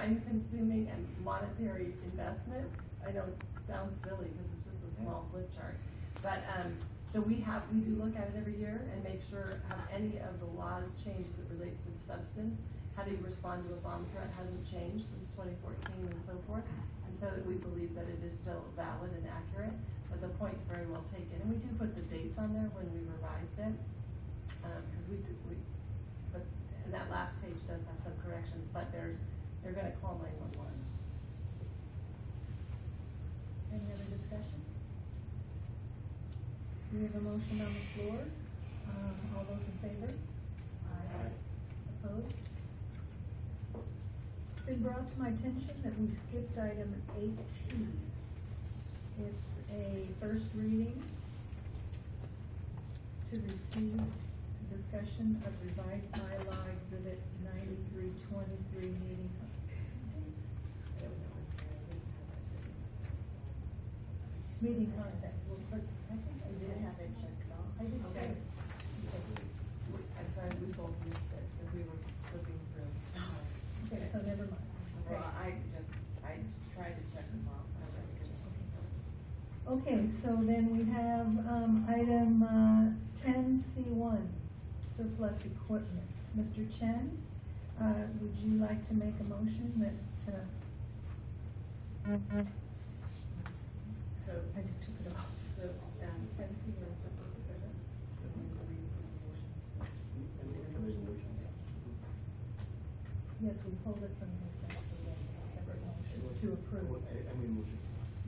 time-consuming and monetary investment. I know it sounds silly because it's just a small flip chart, but so we do look at it every year and make sure have any of the laws changed as it relates to the substance. How do you respond to a bomb threat hasn't changed since 2014 and so forth, and so we believe that it is still valid and accurate. But the point's very well taken, and we do put the dates on there when we revised it because and that last page does have some corrections, but they're going to call 911. Any other discussion? We have a motion on the floor. All those in favor? Aye. Opposed? It's been brought to my attention that we skipped item 18. It's a first reading to receive discussion of revised bylaw exhibit 9323 meeting. Meeting contact. I think I did have it checked off. I did. Okay. I'm sorry, we both missed it because we were flipping through. Okay, so never mind. Okay. Well, I tried to check them off. Okay, so then we have item 10C1, surplus equipment. Mr. Chen, would you like to make a motion that? So I took it off. So 10C1, surplus equipment. Yes, we pulled it from the separate motion to approve. I mean motion.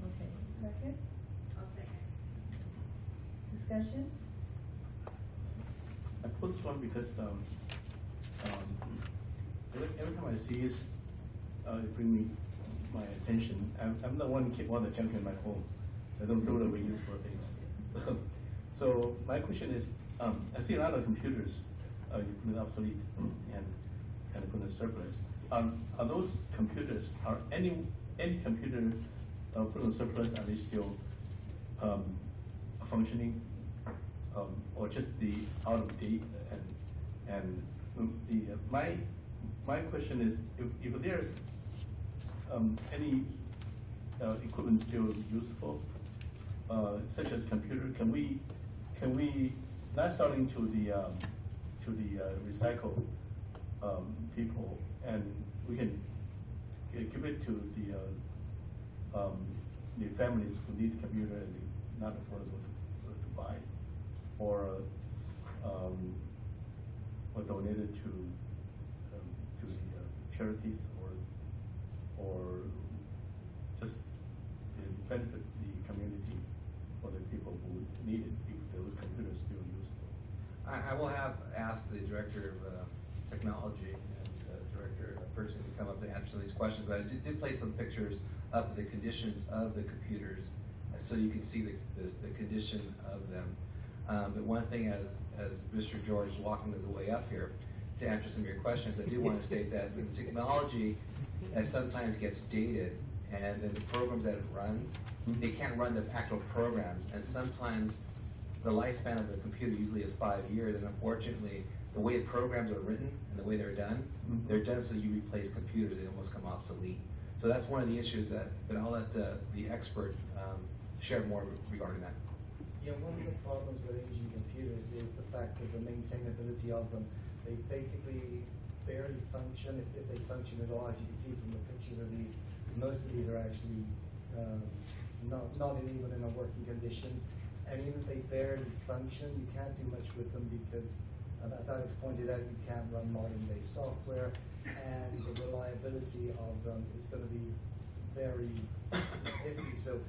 Okay, second? I'll second. Discussion? I put this one because every time I see this, it brings my attention. I'm the one keep all the junk in my home. So I don't throw away useful things. So my question is, I see a lot of computers you put obsolete and put in surplus. Are those computers, are any computer put in surplus, are they still functioning, or just the out of date? And my question is, if there's any equipment still useful, such as computer, can we not selling to the recycle people, and we can give it to the families who need a computer and not affordable to buy, or donate it to the charities, or just to benefit the community or the people who need it if those computers still useful. I will have asked the director of technology and director of purchasing to come up to answer these questions, but I did place some pictures of the conditions of the computers so you can see the condition of them. But one thing, as Mr. George is walking his way up here, to answer some of your questions, I do want to state that the technology sometimes gets dated, and then the programs that it runs, they can't run the actual programs, and sometimes the lifespan of the computer usually is 5 years, and unfortunately, the way the programs are written and the way they're done so you replace computers, they almost come obsolete. So that's one of the issues but I'll let the expert share more regarding that. Yeah, one of the problems with aging computers is the fact of the maintainability of them. They basically barely function, if they function at all. As you can see from the pictures of these, most of these are actually not even in a working condition. And even if they barely function, you can't do much with them because, as Alex pointed out, you can't run modern day software, and the reliability of them is going to be very iffy. So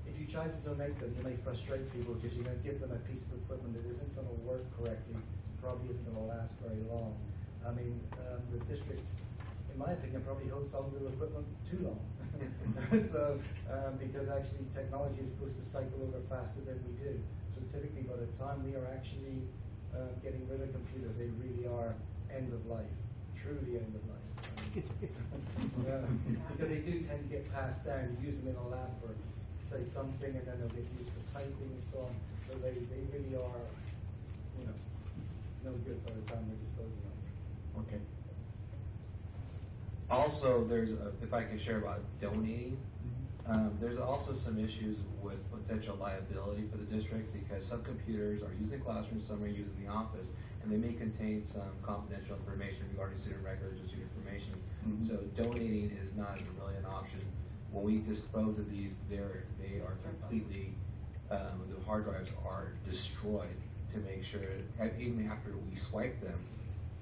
if you try to donate them, you may frustrate people because you're going to give them a piece of equipment that isn't going to work correctly, probably isn't going to last very long. I mean, the district, in my opinion, probably holds on to equipment too long. So, because actually technology is supposed to cycle over faster than we do. So typically by the time we are actually getting rid of computers, they really are end of life, truly end of life. Because they do tend to get passed down. You use them in a lab for, say, something, and then they'll get used for typing and so on. So they really are, no good by the time we're disposing of them. Okay. Also, if I can share about donating, there's also some issues with potential liability for the district because some computers are used in classrooms, some are used in the office, and they may contain some confidential information regarding student records or student information. Mhm. So donating is not really an option. When we dispose of these, they are completely, the hard drives are destroyed to make sure, even after we swipe them,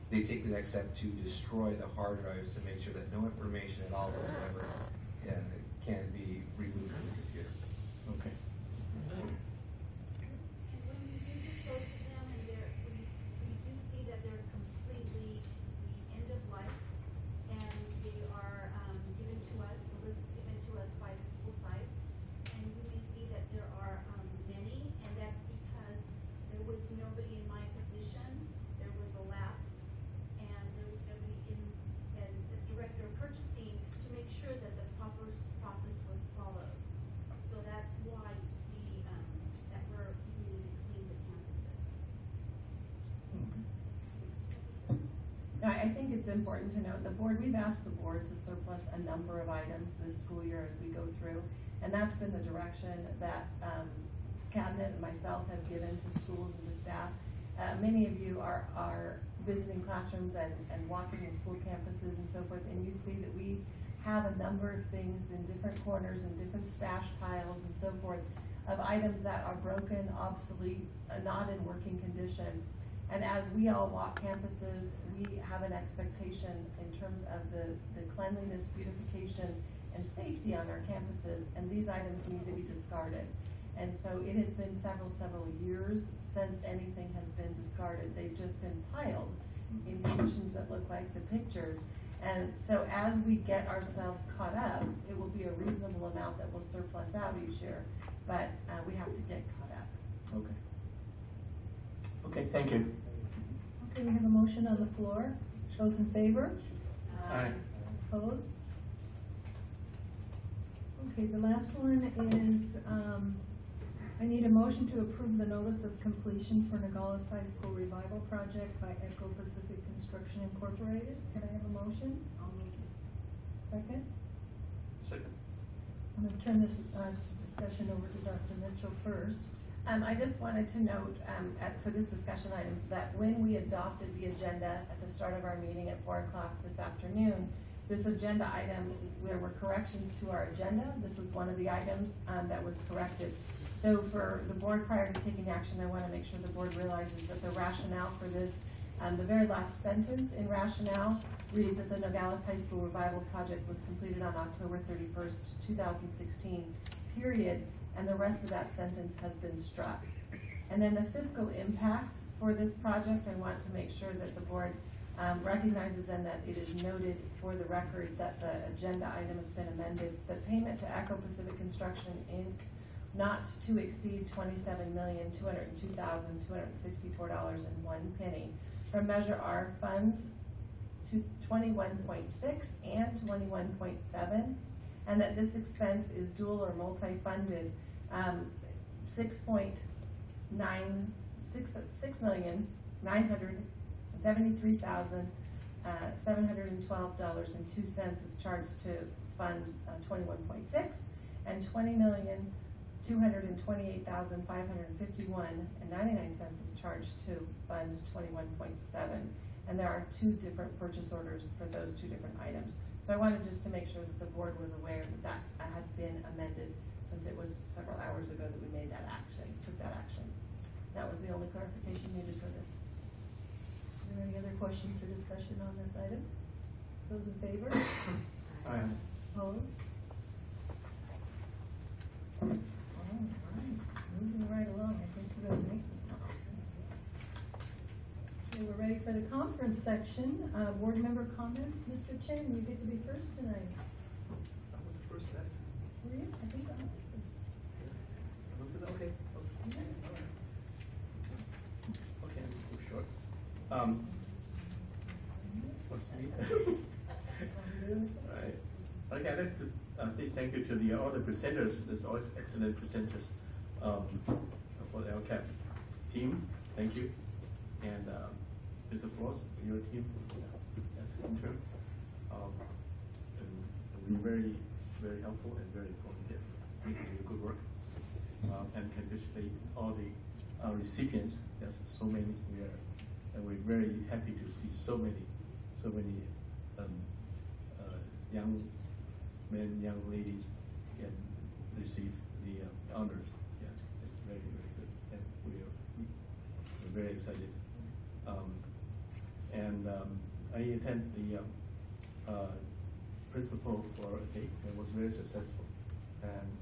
they take the next step to destroy the hard drives to make sure that no information at all whatsoever can be removed from the computer. Okay. And when we do dispose of them, and we do see that they're completely the end of life, and they are, given to us, the list is given to us by the school sites, and we may see that there are, many, and that's because there was nobody in my position, there was a lapse, and there was nobody and as director of purchasing, to make sure that the proper process was followed. So that's why you see, that we're needing to clean the campuses. Now, I think it's important to note, we've asked the board to surplus a number of items this school year as we go through, and that's been the direction that, cabinet and myself have given to schools and to staff. Many of you are visiting classrooms and walking in school campuses and so forth, and you see that we have a number of things in different corners and different stash piles and so forth of items that are broken, obsolete, not in working condition. And as we all walk campuses, we have an expectation in terms of the cleanliness, beautification, and safety on our campuses, and these items need to be discarded. And so it has been several years since anything has been discarded. They've just been piled in conditions that look like the pictures. And so as we get ourselves caught up, it will be a reasonable amount that will surplus out each year, but we have to get caught up. Okay. Okay, thank you. Okay, we have a motion on the floor. Those in favor? Aye. Opposed? Okay, the last one is, I need a motion to approve the notice of completion for Nogales High School Revival Project by Echo Pacific Construction Incorporated. Can I have a motion? I'll move it. Second? Second. I'm gonna turn this, discussion over to Dr. Mitchell first. I just wanted to note, for this discussion item, that when we adopted the agenda at the start of our meeting at 4 o'clock this afternoon, this agenda item, there were corrections to our agenda. This was one of the items, that was corrected. So for the board, prior to taking action, I want to make sure the board realizes that the rationale for this, the very last sentence in rationale reads that the Nogales High School Revival Project was completed on October 31st, 2016, period, and the rest of that sentence has been struck. And then the fiscal impact for this project, I want to make sure that the board recognizes then that it is noted for the record that the agenda item has been amended. The payment to Echo Pacific Construction, Inc., not to exceed $27,202,264.01 from Measure R funds to 21.6 and 21.7, and that this expense is dual or multi-funded. $6,973,712.02 is charged to fund 21.6, and $20,228,551.99 is charged to fund 21.7. And there are two different purchase orders for those two different items. So I wanted just to make sure that the board was aware that that had been amended, since it was several hours ago that we made that action, took that action. That was the only clarification needed for this. Are there any other questions or discussion on this item? Those in favor? Aye. Opposed? All right, moving right along, I think we're gonna make it. Okay, we're ready for the conference section. Board member comments. Mr. Chen, you get to be first tonight. First, last. Were you? I think I was. Okay. Okay, I'm too short. What's me? Alright. Okay, I'd like to please thank you to all the presenters. There's always excellent presenters for the LCAP team. Thank you. And Mr. Frost, your team as intern. been very, very helpful and very informative. They do good work, and congratulate all the recipients. Yes, so many. And we're very happy to see so many young men, young ladies, and receive the honors. Yeah, it's very, very good, and we're very excited. I attend the principal for a day and was very successful. And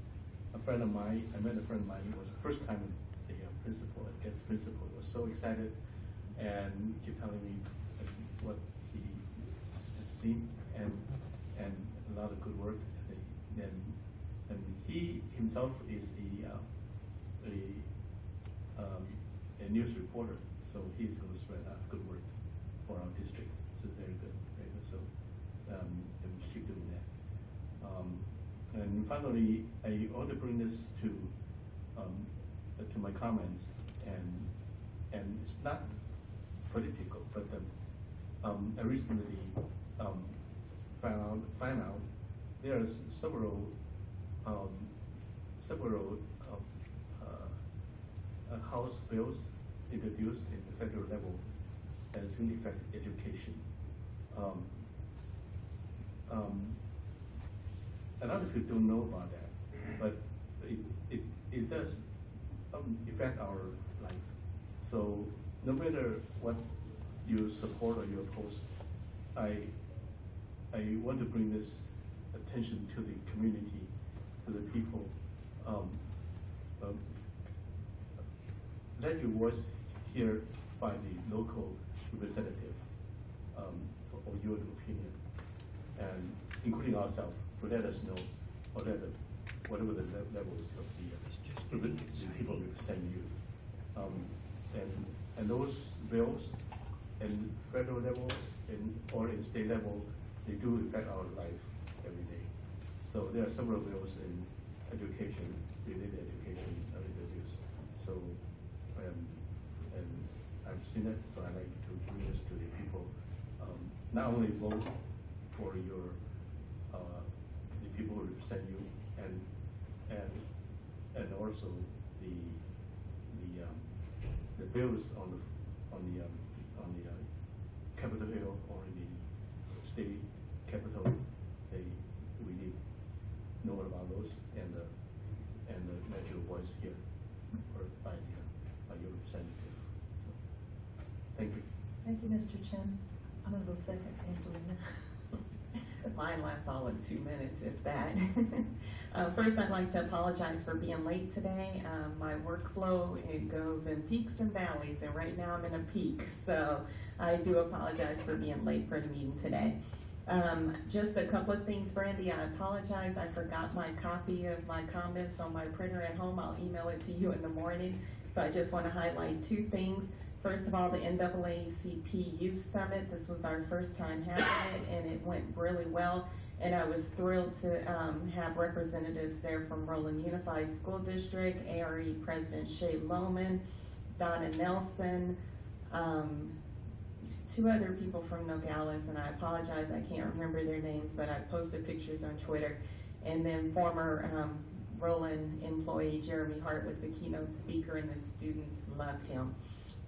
a friend of mine, I met a friend of mine who was the first time the principal, I guess principal, was so excited and kept telling me what he had seen and a lot of good work. And he himself is a news reporter, so he's going to spread out good word for our district. So very good, very good. So and we keep doing that. And finally, I want to bring this to my comments, and it's not political, but I recently found out there's several House bills introduced in the federal level that is going to affect education. A lot of people don't know about that, but it does affect our life. So no matter what you support or you oppose, I want to bring this attention to the community, to the people. Let your voice hear by the local representative for your opinion, and including ourselves, to let us know, or whatever the levels of the people represent you. And those bills in federal level or in state level, they do affect our life every day. So there are several bills in education, related education, introduced. So, and I've seen it, so I like to bring this to the people. Not only vote for your the people who represent you, and also the bills on the Capitol Hill or in the state capital. We need to know about those and let your voice here heard by your representative. Thank you. Thank you, Mr. Chen. I'm gonna go second, Angelina. Mine lasts all of 2 minutes, if that. First, I'd like to apologize for being late today. My workflow, it goes in peaks and valleys, and right now I'm in a peak, so I do apologize for being late for the meeting today. Just a couple of things, Brandy, I apologize. I forgot my copy of my comments on my printer at home. I'll email it to you in the morning. So I just want to highlight 2 things. First of all, the NAACP Youth Summit. This was our first time having it, and it went really well. And I was thrilled to have representatives there from Rowland Unified School District, ARE President Shay Lohman, Donna Nelson, 2 other people from Nogales, and I apologize, I can't remember their names, but I posted pictures on Twitter. And then former Rowland employee Jeremy Hart was the keynote speaker, and the students loved him.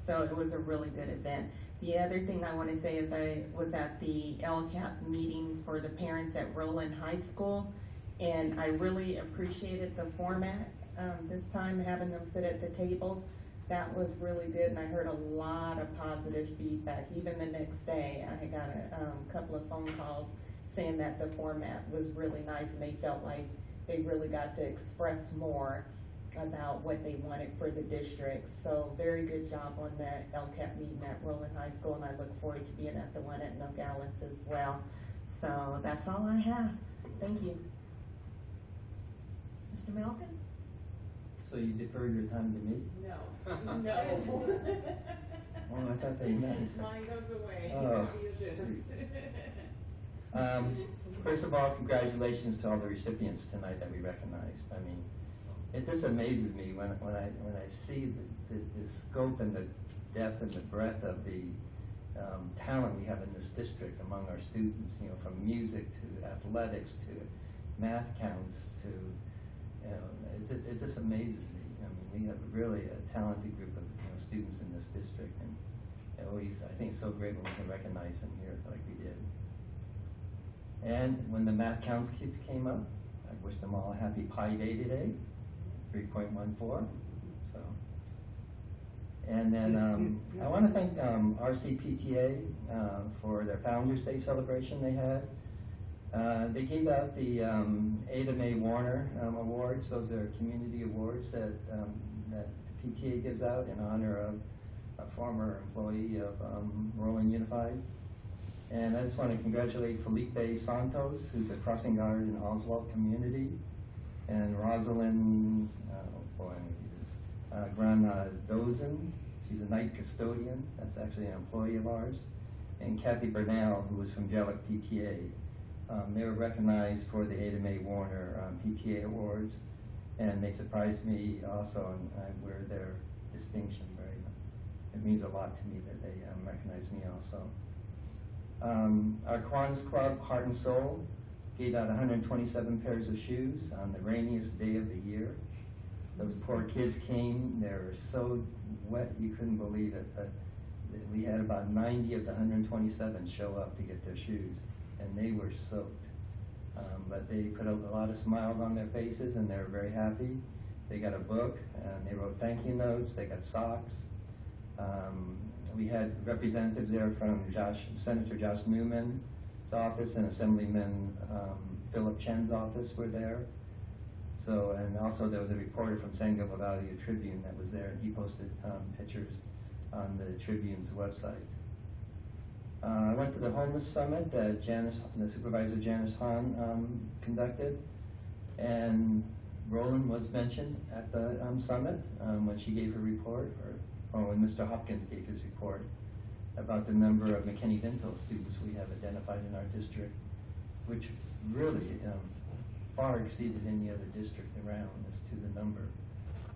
So it was a really good event. The other thing I want to say is I was at the LCAP meeting for the parents at Rowland High School, and I really appreciated the format this time, having them sit at the tables. That was really good, and I heard a lot of positive feedback. Even the next day, I got a couple of phone calls saying that the format was really nice, and they felt like they really got to express more about what they wanted for the district. So very good job on that LCAP meeting at Rowland High School, and I look forward to being at the one at Nogales as well. So that's all I have. Thank you. Mr. Malkin? So you deferred your time to me? No, no. Oh, I thought they meant. Mine goes away. Oh. Yours. First of all, congratulations to all the recipients tonight that we recognized. I mean, it just amazes me when I see the scope and the depth and the breadth of the talent we have in this district among our students, you know, from music to athletics to math counts to, you know, it just amazes me. I mean, we have really a talented group of, you know, students in this district, and I think it's so great when we can recognize them here like we did. And when the math counts kids came up, I wish them all a happy Pi Day today, 3.14. So, and then I want to thank RCPTA for their Founders Day celebration they had. They gave out the Ada Mae Warner Awards. Those are community awards that the PTA gives out in honor of a former employee of Rowland Unified. And I just want to congratulate Felipe Santos, who's a crossing guard in Oswald community, and Rosalind, Granadozen, she's a night custodian, that's actually an employee of ours, and Kathy Bernal, who was from Jellic PTA. They were recognized for the Ada Mae Warner PTA Awards, and they surprised me also, and I wear their distinction very. It means a lot to me that they recognize me also. Our Kiwanis Club, Heart and Soul, gave out 127 pairs of shoes on the rainiest day of the year. Those poor kids came, they were so wet you couldn't believe it, but we had about 90 of the 127 show up to get their shoes, and they were soaked. But they put a lot of smiles on their faces, and they were very happy. They got a book, and they wrote thank you notes, they got socks. We had representatives there from Senator Josh Newman's office and Assemblyman Philip Chen's office were there. So, and also there was a reporter from San Gabriel Valley Tribune that was there, and he posted pictures on the Tribune's website. I went to the homeless summit that the supervisor Janice Hahn conducted, and Rowland was mentioned at the summit when she gave her report, or when Mr. Hopkins gave his report about the number of McKinney-Vento students we have identified in our district, which really far exceeded any other district around as to the number.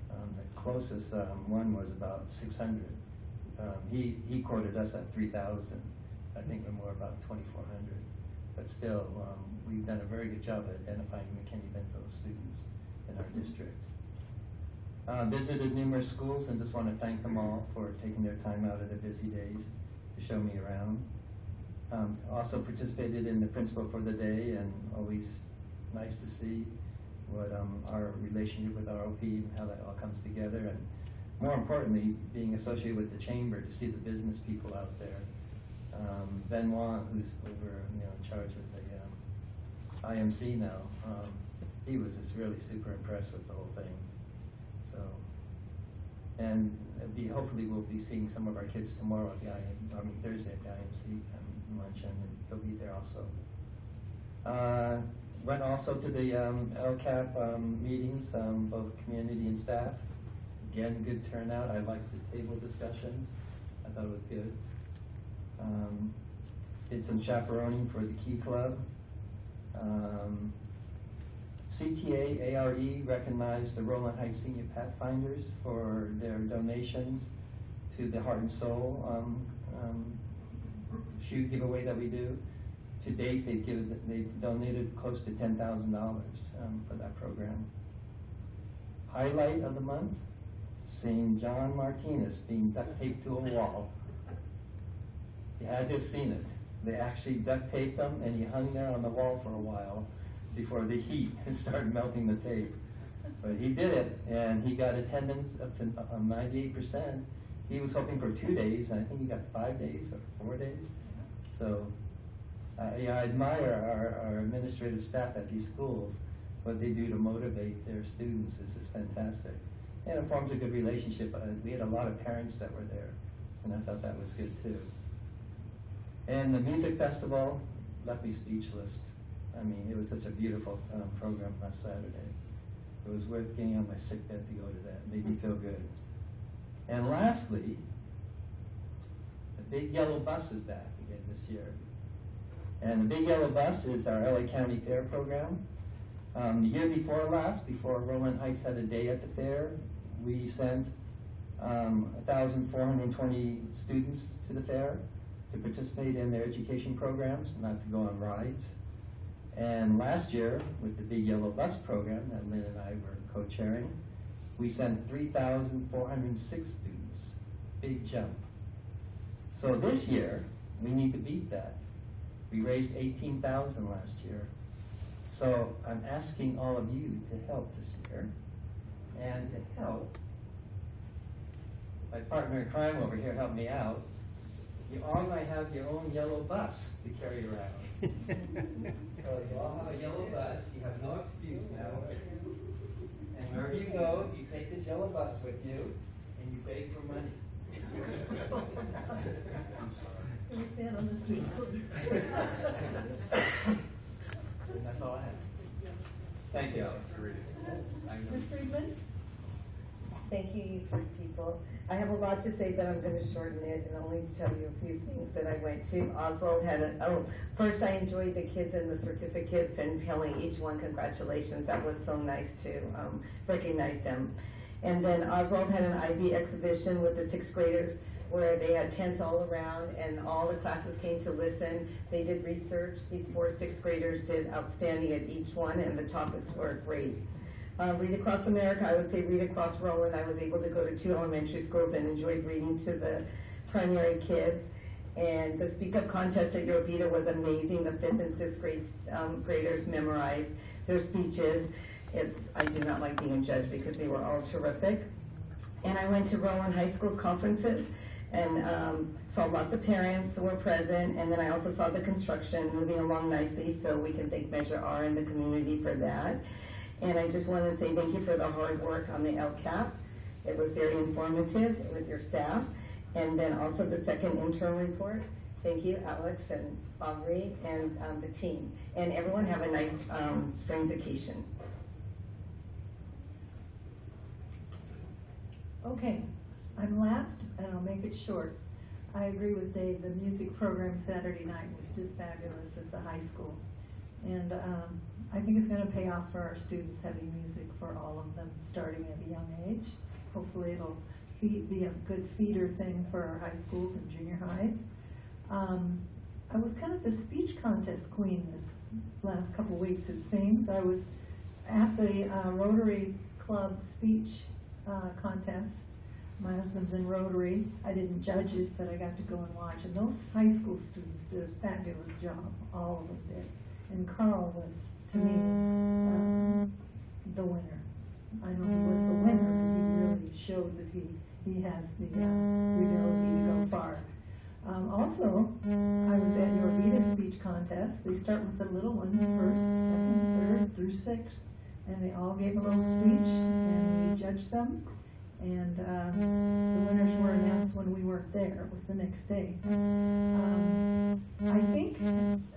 The closest one was about 600. He quoted us at 3,000. I think we're more about 2,400. But still, we've done a very good job at identifying McKinney-Vento students in our district. Visited numerous schools and just want to thank them all for taking their time out of their busy days to show me around. Also participated in the Principal for the Day, and always nice to see what our relationship with ROP and how that all comes together, and more importantly, being associated with the Chamber to see the business people out there. Benoit, who's over in charge of the IMC now, he was just really super impressed with the whole thing. So, and hopefully we'll be seeing some of our kids tomorrow at the Thursday at the IMC luncheon, and he'll be there also. Went also to the LCAP meetings, both community and staff. Again, good turnout. I liked the table discussions. I thought it was good. Did some chaperoning for the Key Club. CTA ARE recognized the Rowland Heights Senior Pathfinders for their donations to the Heart and Soul shoe giveaway that we do. To date, they've donated close to $10,000 for that program. Highlight of the month, seeing John Martinez being duct taped to a wall. You had to have seen it. They actually duct taped him, and he hung there on the wall for a while before the heat started melting the tape. But he did it, and he got attendance up to 98%. He was hoping for 2 days, and I think he got 5 days or 4 days. So I admire our administrative staff at these schools, what they do to motivate their students. This is fantastic. And it forms a good relationship. We had a lot of parents that were there, and I thought that was good too. And the music festival left me speechless. I mean, it was such a beautiful program last Saturday. It was worth getting on my sick bed to go to that. It made me feel good. And lastly, the Big Yellow Bus is back again this year. And the Big Yellow Bus is our LA County Fair program. The year before last, before Rowland Heights had a day at the fair, we sent 1,420 students to the fair. to participate in their education programs, not to go on rides. And last year, with the Big Yellow Bus program that Lynn and I were co-chairing, we sent 3,406 students. Big jump. So this year, we need to beat that. We raised 18,000 last year. So I'm asking all of you to help this year. And to help, my partner in crime over here helped me out. You all might have your own yellow bus to carry around. So you all have a yellow bus, you have no excuse now. And wherever you go, you take this yellow bus with you, and you beg for money. Can you stand on the street? And that's all I have. Thank you. Ms. Friedman? Thank you, for people. I have a lot to say, but I'm going to shorten it and only tell you a few things that I went to. Oswald had first I enjoyed the kids and the certificates and telling each one congratulations. That was so nice to recognize them. And then Oswald had an IB exhibition with the 6th graders where they had tents all around and all the classes came to listen. They did research. These 4 6th graders did outstanding at each one, and the topics were great. Read Across America, I would say read across Rowland. I was able to go to 2 elementary schools and enjoyed reading to the primary kids. And the Speak Up contest at Yorvita was amazing. The 5th and 6th grade graders memorized their speeches. I do not like being a judge because they were all terrific. And I went to Rowland High School's conferences and saw lots of parents who were present. And then I also saw the construction moving along nicely, so we can thank Measure R and the community for that. And I just want to say thank you for the hard work on the LCAP. It was very informative with your staff. And then also the second interim report. Thank you, Alex and Aubrey and the team. And everyone have a nice spring vacation. Okay, I'm last, and I'll make it short. I agree with Dave, the music program Saturday night was just fabulous at the high school. And I think it's gonna pay off for our students having music for all of them, starting at a young age. Hopefully it'll be a good feeder thing for our high schools and junior highs. I was kind of the speech contest queen this last couple weeks, it seems. I was at the Rotary Club speech contest. My husband's in Rotary. I didn't judge it, but I got to go and watch. And those high school students did a fabulous job. All of them did. And Carl was, to me, the winner. I know he was the winner, and he really showed that he has the ability to go far. Also, I was at your Vita speech contest. They start with the little ones first, second, third, through 6th, and they all gave a little speech, and we judged them. And the winners were announced when we weren't there. It was the next day. I think,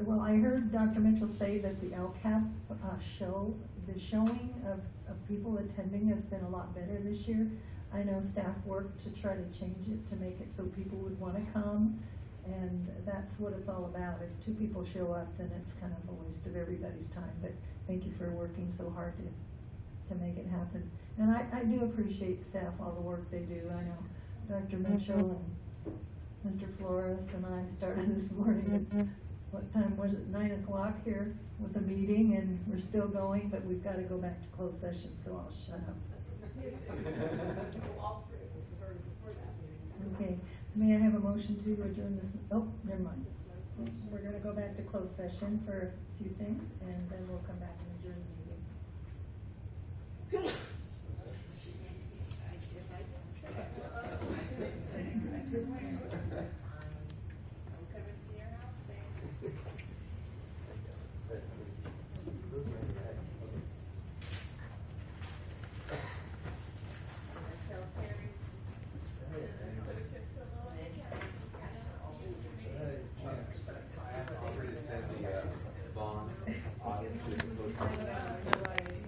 well, I heard Dr. Mitchell say that the LCAP the showing of people attending has been a lot better this year. I know staff worked to try to change it to make it so people would want to come, and that's what it's all about. If 2 people show up, then it's kind of a waste of everybody's time, but thank you for working so hard to make it happen. And I do appreciate staff, all the work they do. I know Dr. Mitchell and Mr. Flores and I started this morning at, what time was it, 9 o'clock here with a meeting, and we're still going, but we've got to go back to closed session, so I'll shut up. Okay, may I have a motion to adjourn this? Oh, never mind. We're going to go back to closed session for a few things, and then we'll come back in